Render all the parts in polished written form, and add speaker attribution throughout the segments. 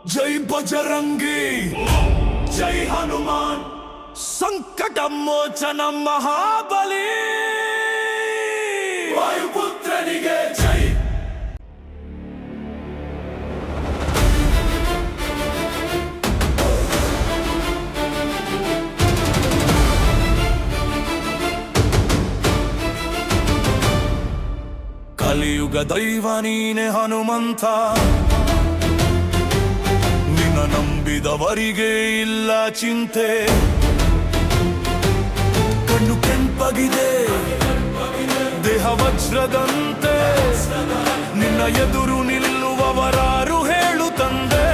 Speaker 1: जय बजरंगी जय हनुमान संकट मोचन महाबली वायुपुत्रनिगे जय ಕಲಿಯುಗ ದೈವ ನೀನೆ ಹನುಮಂತ ನಂಬಿದವರಿಗೆ ಇಲ್ಲ ಚಿಂತೆ ಕಣ್ಣು ಕೆಂಪಗಿದೆ ದೇಹ ವಜ್ರದಂತೆ ನಿನ್ನ ಎದುರು ನಿಲ್ಲುವವರಾರು ಹೇಳು ತಂದೆ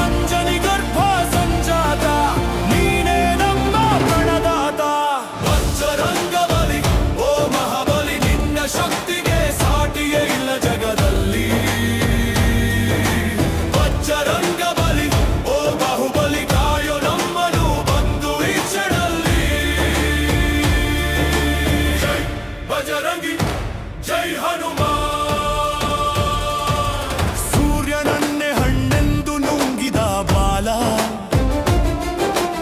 Speaker 1: ಅಂಜನಿ ಗರ್ಭ ಸಂಜಾತ ನೀನೇ ನಮ್ಮ ಪ್ರಣದಾತ ವಜ್ರರಂಗ ಬಲಿ ಓ ಮಹಾಬಲಿ ನಿನ್ನ ಶಕ್ತಿಗೆ ಸಾಟಿಯೇ ಇಲ್ಲ ಜಗದಲ್ಲಿ ರಂಗ ಬಲಿ ಓ ಬಾಹುಬಲಿ ಕಾಯೋ ನಮ್ಮನು ಬಂದು ಈಚೆನಲ್ಲಿ ಜೈ ಬಜರಂಗಿ ಜೈ ಹನುಮಾನ್ ಸೂರ್ಯನನ್ನೇ ಹಣ್ಣೆಂದು ನುಂಗಿದ ಬಾಲ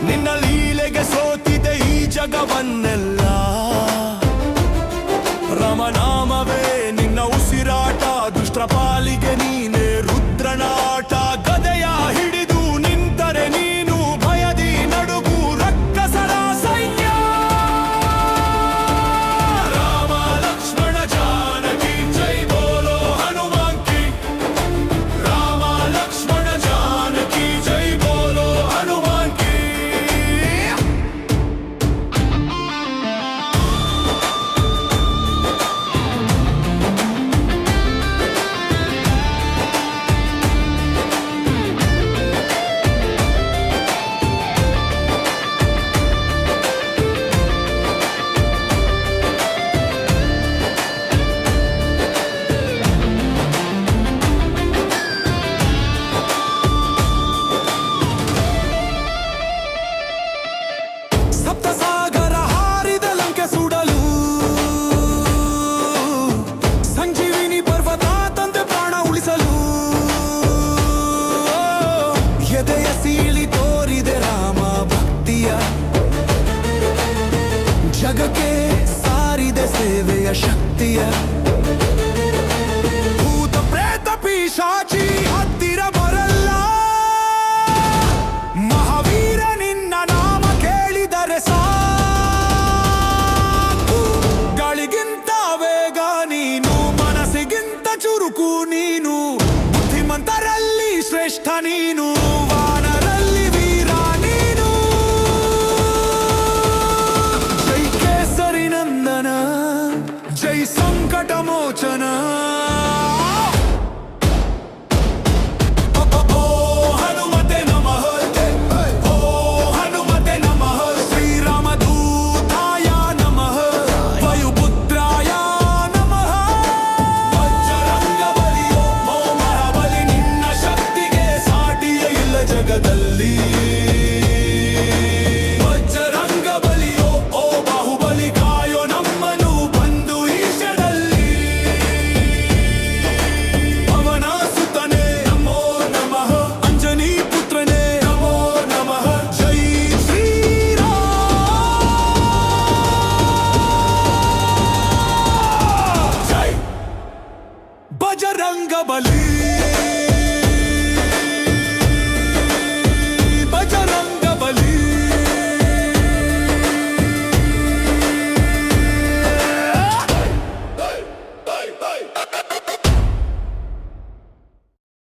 Speaker 1: ನಿನ್ನ ಲೀಲೆಗೆ ಸೋತಿದೆ ಈ ಜಗವನ್ನೆಲ್ಲ ರಾಮನಾಮವೇ ನಿನ್ನ ಉಸಿರಾಟ ದುಷ್ಟರ ಪಾಲಿಗೆ ನೀನೇ ರುದ್ರನಾಟ ಗದೆಯ ಹಿಡಿದು ನಿಂತರೆ ನೀನು ಭಯದಿ ನಡುಗು ರಕ್ಕಸರ ಸೈನ್ಯ ರಾಮ ಲಕ್ಷ್ಮಣ ಜಾನಕಿ ಜೈ ಬೋಲೋ ಹನುಮಾನ್ ಕಿ ರಾಮ ಲಕ್ಷ್ಮಣ ಜಾನಕಿ ಜೈ ಬೋಲೋ ಹನುಮಾನ್ ಕಿ ಸಪ್ತಸಾಗರ ಹಾರಿದ ಲಂಕೆ ಸುಡಲು ಸಂಜೀವಿನಿ ಪರ್ವತ ತಂದೆ ಪ್ರಾಣ ಉಳಿಸಲು ಎದೆಯ ಸೀಳಿ ತೋರಿದೆ ರಾಮ ಭಕ್ತಿಯ ಜಗಕ್ಕೆ ಸಾರಿದೆ ಸೇವೆಯ ಶಕ್ತಿಯ ಭೂತ ಪ್ರೇತ ಪಿಶಾಚಿ